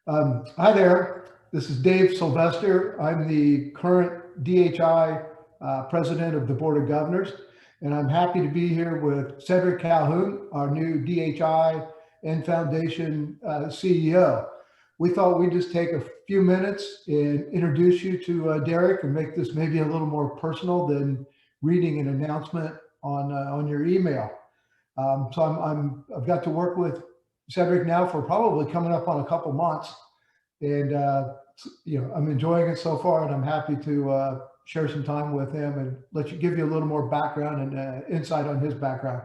Hi there. This is Dave Sylvester. I'm the current DHI President of the Board of Governors, and I'm happy to be here with Cedric Calhoun, our new DHI and Foundation CEO. We thought we'd just take a few minutes and introduce you to Derek and make this maybe a little more personal than reading an announcement on your email. So I've got to work with Cedric now for probably coming up on a couple months, and I'm enjoying it so far, and I'm happy to share some time with him and give you a little more background and insight on his background.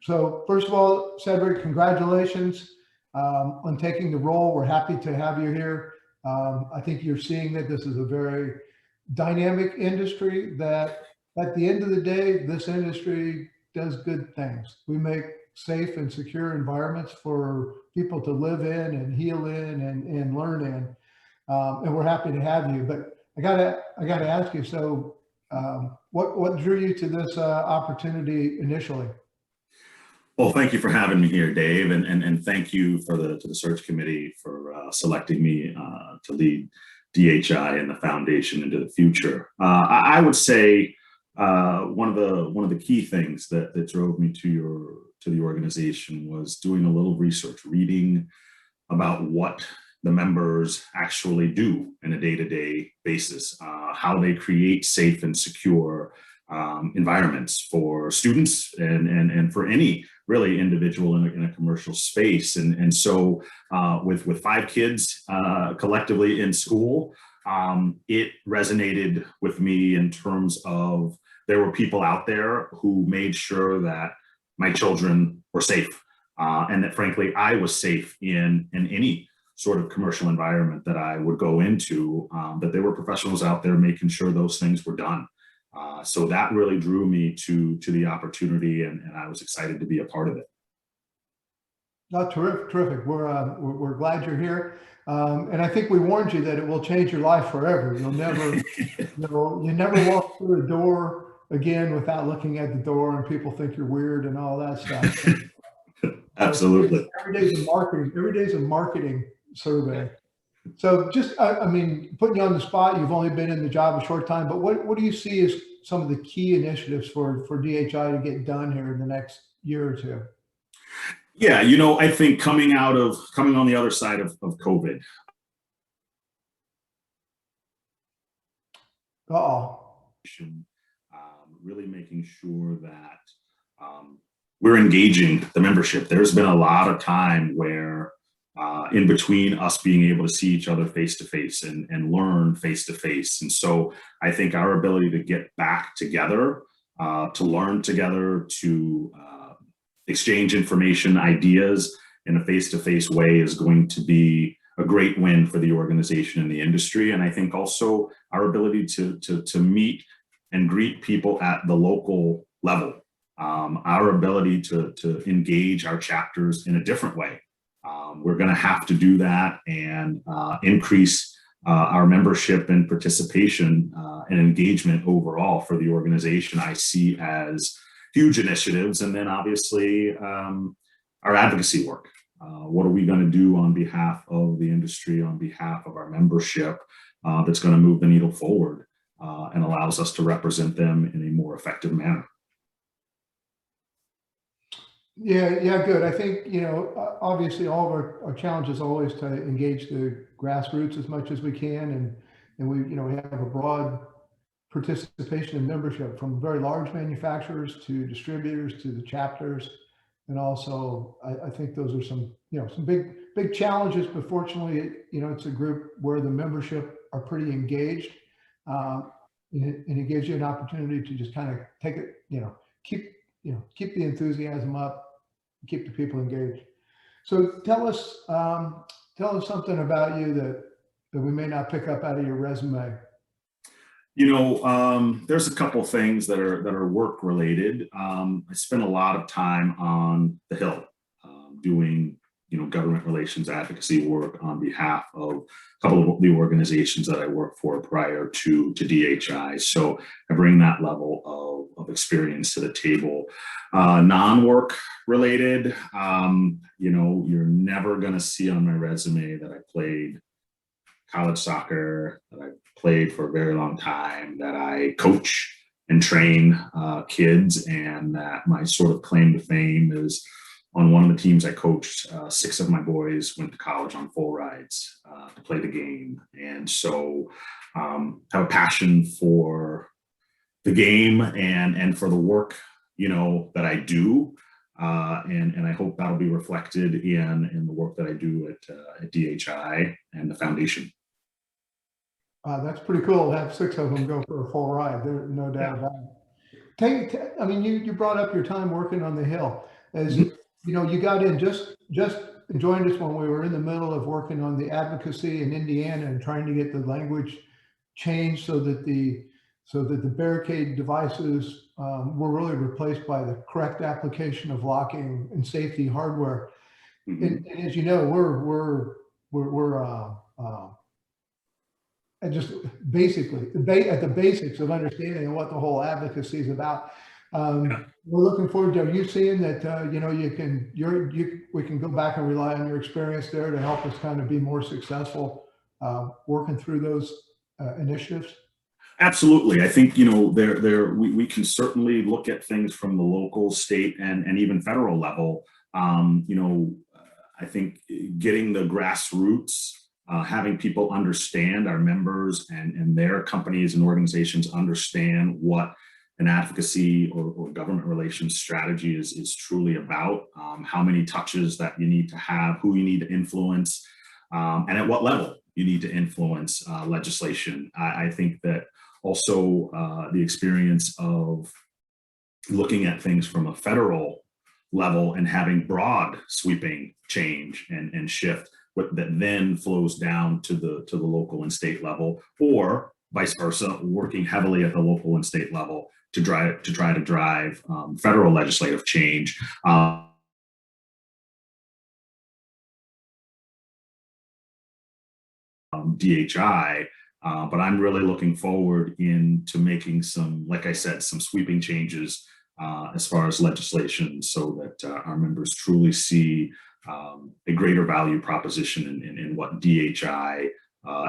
So first of all, Cedric, congratulations on taking the role. We're happy to have you here. I think you're seeing that this is a very dynamic industry that at the end of the day, this industry does good things. We make safe and secure environments for people to live in and heal in and learn in. And we're happy to have you. But I gotta ask you, so what drew you to this opportunity initially? Well, thank you for having me here, Dave, and thank you to the search committee for selecting me to lead DHI and the foundation into the future. I would say one of the key things that drove me to the organization was doing a little research, reading about what the members actually do in a day-to-day basis, how they create safe and secure environments for students and for any really individual in a commercial space. And so with 5 kids collectively in school, it resonated with me in terms of there were people out there who made sure that my children were safe and that frankly, I was safe in any sort of commercial environment that I would go into, that there were professionals out there making sure those things were done. So that really drew me to the opportunity, and I was excited to be a part of it. Oh, terrific. We're glad you're here. And I think we warned you that it will change your life forever. You'll never, you never walk through a door again without looking at the door and people think you're weird and all that stuff. Absolutely. Every day's a marketing survey. So just, I mean, putting you on the spot, you've only been in the job a short time, but what do you see as some of the key initiatives for DHI to get done here in the next year or two? Yeah, I think coming on the other side of COVID. Really making sure that we're engaging the membership. There's been a lot of time where in between us being able to see each other face to face and learn face to face. And so I think our ability to get back together, to learn together, to exchange information, ideas in a face to face way is going to be a great win for the organization and the industry. And I think also our ability to meet and greet people at the local level, our ability to engage our chapters in a different way. We're going to have to do that and increase our membership and participation and engagement overall for the organization. I see as huge initiatives. And then obviously our advocacy work. What are we going to do on behalf of the industry, on behalf of our membership that's going to move the needle forward and allows us to represent them in a more effective manner? Yeah, good. I think, obviously all of our challenge is always to engage the grassroots as much as we can. And we have a broad participation in membership from very large manufacturers to distributors to the chapters. And also, I think those are some big challenges, but fortunately, it's a group where the membership are pretty engaged. And it gives you an opportunity to just kind of take it, keep the enthusiasm up, keep the people engaged. So tell us something about you that we may not pick up out of your resume. There's a couple things that are work related. I spent a lot of time on the Hill doing government relations advocacy work on behalf of a couple of the organizations that I worked for prior to DHI. So I bring that level of experience to the table. Non-work related, you're never going to see on my resume that I played college soccer, that I played for a very long time, that I coach and train kids, and that my sort of claim to fame is on one of the teams I coached, 6 of my boys went to college on full rides to play the game. And so have a passion for the game and for the work, that I do. And I hope that'll be reflected in the work that I do at DHI and the foundation. That's pretty cool to have 6 of them go for a full ride. There's no doubt about it. You brought up your time working on the Hill. As you got in just joined us when we were in the middle of working on the advocacy in Indiana and trying to get the language changed so that the barricade devices were really replaced by the correct application of locking and safety hardware. And as you know, we're and just basically at the basics of understanding what the whole advocacy is about. We're looking forward to you seeing that we can go back and rely on your experience there to help us kind of be more successful working through those initiatives. Absolutely. I think, we can certainly look at things from the local, state, and even federal level. I think getting the grassroots, having people understand, our members and their companies and organizations understand what an advocacy or government relations strategy is truly about, how many touches that you need to have, who you need to influence, and at what level you need to influence legislation. I think that also the experience of looking at things from a federal level and having broad sweeping change and shift that then flows down to the local and state level, or vice versa, working heavily at the local and state level to try to drive federal legislative change. DHI, but I'm really looking forward into making some, like I said, some sweeping changes as far as legislation, so that our members truly see a greater value proposition in what DHI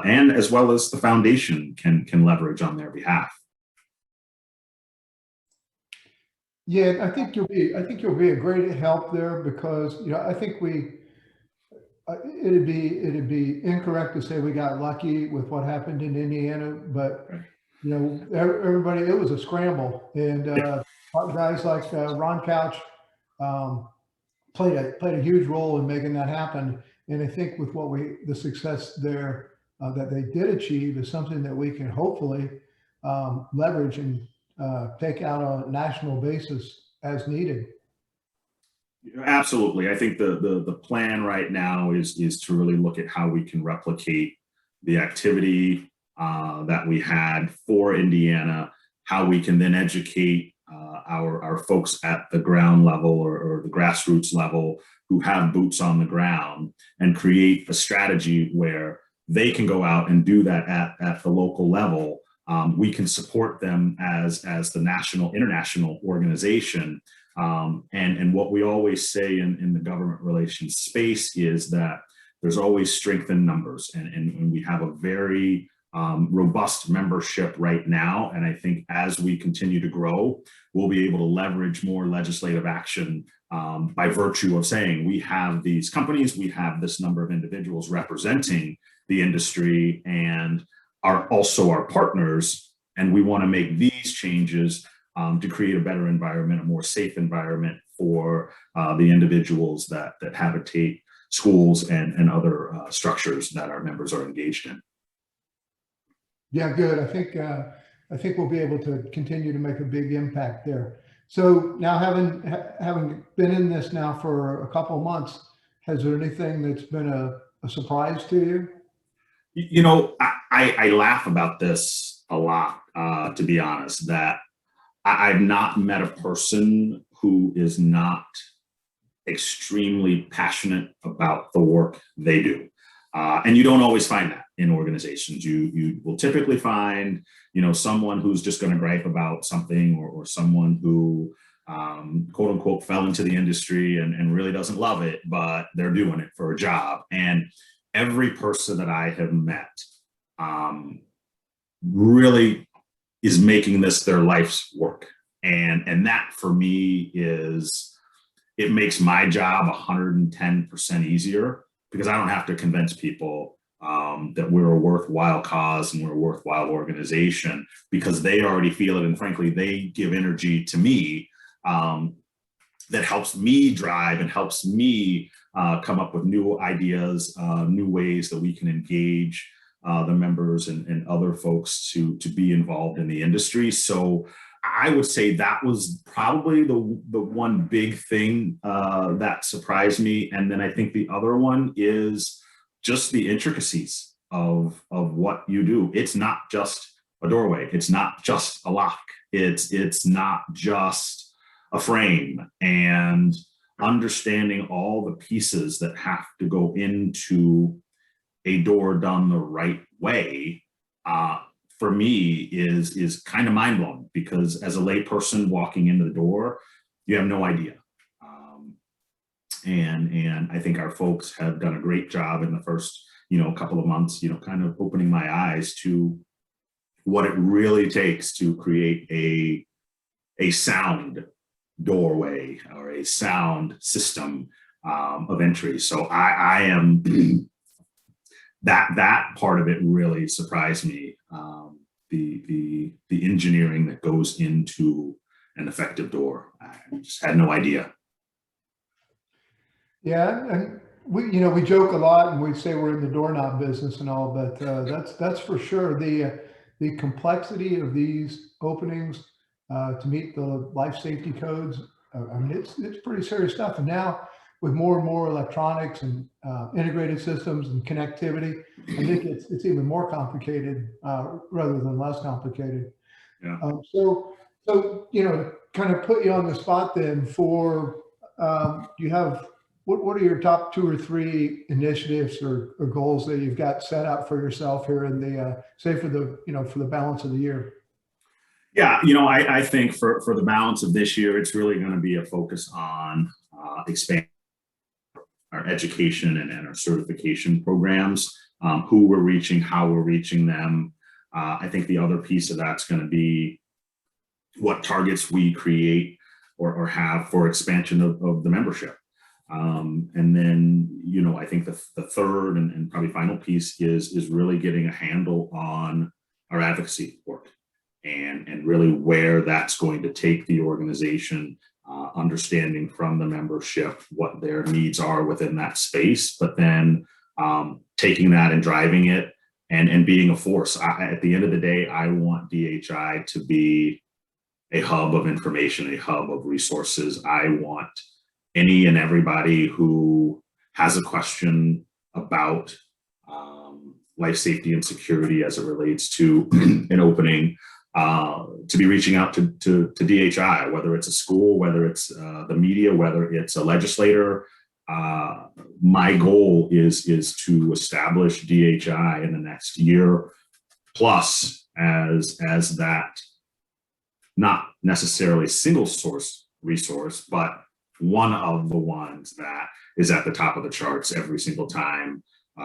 and as well as the foundation can leverage on their behalf. Yeah, I think you'll be a great help there, because I think it'd be incorrect to say we got lucky with what happened in Indiana, but everybody, it was a scramble, and guys like Ron Couch played a huge role in making that happen. And I think with the success there that they did achieve is something that we can hopefully leverage and take out on a national basis as needed. Absolutely. I think the plan right now is to really look at how we can replicate the activity that we had for Indiana, how we can then educate our folks at the ground level or the grassroots level who have boots on the ground, and create a strategy where they can go out and do that at the local level. We can support them as the national, international organization. And what we always say in the government relations space is that there's always strength in numbers, and we have a very robust membership right now. And I think as we continue to grow, we'll be able to leverage more legislative action by virtue of saying we have these companies, we have this number of individuals representing the industry and are also our partners, and we want to make these changes to create a better environment, a more safe environment for the individuals that habitate schools and other structures that our members are engaged in. Yeah, good. I think we'll be able to continue to make a big impact there. So now, having been in this now for a couple of months, has there anything that's been a surprise to you? I laugh about this a lot, to be honest, that I've not met a person who is not extremely passionate about the work they do. And you don't always find that in organizations. You will typically find, someone who's just going to gripe about something, or someone who, quote unquote, fell into the industry and really doesn't love it, but they're doing it for a job. And every person that I have met really is making this their life's work. And that for me it makes my job 110% easier, because I don't have to convince people that we're a worthwhile cause and we're a worthwhile organization, because they already feel it. And frankly, they give energy to me that helps me drive and helps me come up with new ideas, new ways that we can engage the members and other folks to be involved in the industry. So I would say that was probably the one big thing that surprised me. And then I think the other one is just the intricacies of what you do. It's not just a doorway. It's not just a lock. It's not just a frame. And understanding all the pieces that have to go into a door done the right way, for me is kind of mind blowing, because as a layperson walking into the door, you have no idea. And I think our folks have done a great job in the first, couple of months, kind of opening my eyes to what it really takes to create a sound doorway or a sound system of entry. So I am that part of it really surprised me. The engineering that goes into an effective door, I just had no idea. Yeah, and we joke a lot and we say we're in the doorknob business and all, but that's for sure. The complexity of these openings to meet the life safety codes, I mean, it's pretty serious stuff. And now with more and more electronics and integrated systems and connectivity, I think it's even more complicated rather than less complicated. Yeah. So kind of put you on the spot then for you have. What are your top 2 or 3 initiatives or goals that you've got set out for yourself here in the say for the balance of the year? Yeah, I think for the balance of this year, it's really going to be a focus on expanding our education and our certification programs, who we're reaching, how we're reaching them. I think the other piece of that's going to be what targets we create or have for expansion of the membership. And then, I think the third and probably final piece is really getting a handle on our advocacy work and really where that's going to take the organization, understanding from the membership what their needs are within that space, but then taking that and driving it and being a force. At the end of the day, I want DHI to be a hub of information, a hub of resources. I want any and everybody who has a question about life safety and security as it relates to an opening to be reaching out to DHI, whether it's a school, whether it's the media, whether it's a legislator. My goal is to establish DHI in the next year plus as that not necessarily single source resource, but one of the ones that is at the top of the charts every single time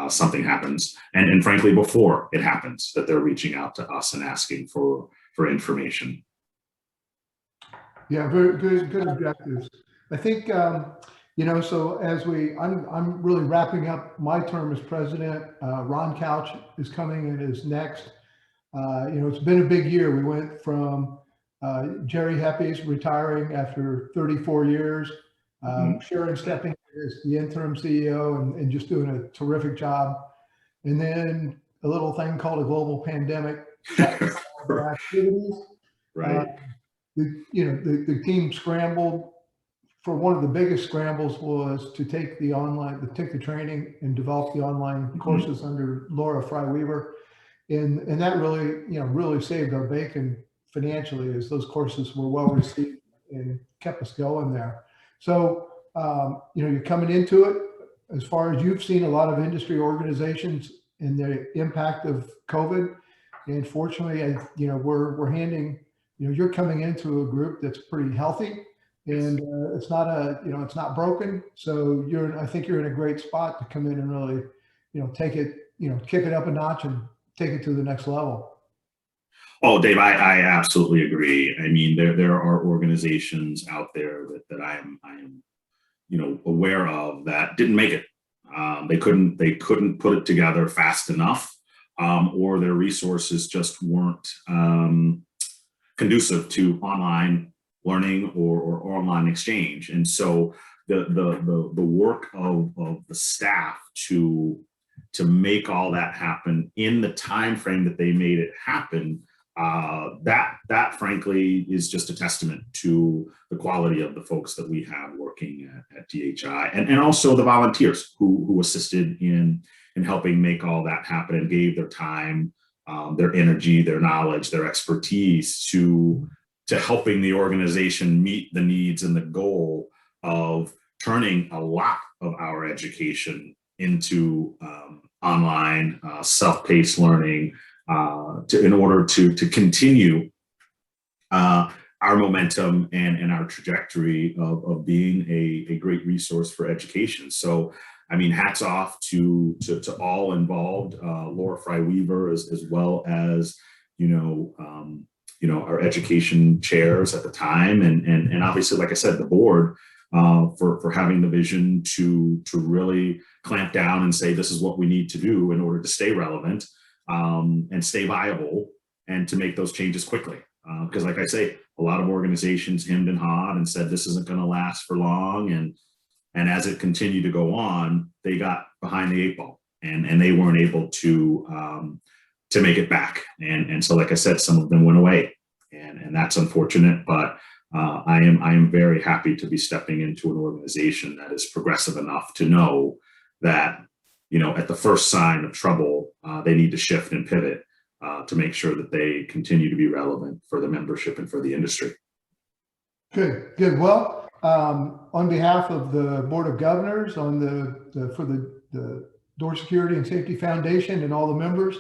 something happens. And frankly, before it happens, that they're reaching out to us and asking for information. Yeah, very good objectives. I think, so as I'm really wrapping up my term as president. Ron Couch is coming in as next. It's been a big year. We went from Jerry Heppes retiring after 34 years, Sharon stepping in as the interim CEO and just doing a terrific job. And then a little thing called a global pandemic. Activities. Right. The team scrambled. For one of the biggest scrambles was to take the training and develop the online courses under Laura Fry-Weaver. And that really saved our bacon financially, as those courses were well received and kept us going there. So, you're coming into it. as far as you've seen a lot of industry organizations and the impact of COVID. And fortunately, we're handing, you're coming into a group that's pretty healthy, and it's not it's not broken. So I think you're in a great spot to come in and really, take it, kick it up a notch and take it to the next level. Oh, Dave, I absolutely agree. I mean, there are organizations out there that I am aware of that didn't make it. They couldn't put it together fast enough, or their resources just weren't conducive to online learning or online exchange. And so the work of the staff to make all that happen in the time frame that they made it happen, that frankly is just a testament to the quality of the folks that we have working at DHI, and also the volunteers who assisted in helping make all that happen and gave their time, their energy, their knowledge, their expertise to helping the organization meet the needs and the goal of turning a lot of our education into online self-paced learning, in order to continue our momentum and our trajectory of being a great resource for education. So, I mean, hats off to all involved, Laura Fry-Weaver, as well as our education chairs at the time, and obviously, like I said, the board, for having the vision to really clamp down and say this is what we need to do in order to stay relevant, and stay viable, and to make those changes quickly. Because like I say, a lot of organizations hemmed and hawed and said this isn't going to last for long, and as it continued to go on, they got behind the eight ball, and they weren't able to make it back. And so, like I said, some of them went away, and that's unfortunate. But I am very happy to be stepping into an organization that is progressive enough to know that, at the first sign of trouble, they need to shift and pivot to make sure that they continue to be relevant for the membership and for the industry. Good. Well, on behalf of the Board of Governors, for the Door Security and Safety Foundation and all the members,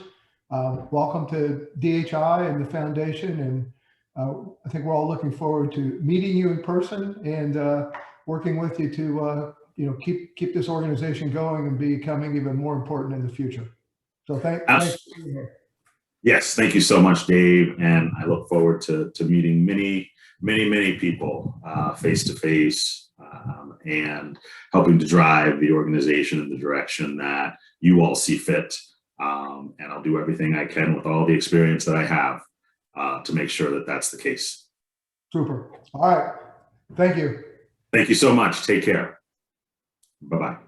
welcome to DHI and the foundation. And I think we're all looking forward to meeting you in person and working with you to keep this organization going and becoming even more important in the future. So thanks for being here. Yes, thank you so much, Dave. And I look forward to meeting many people face to face, and helping to drive the organization in the direction that you all see fit. And I'll do everything I can with all the experience that I have to make sure that that's the case. Super. All right. Thank you. Thank you so much. Take care. Bye-bye.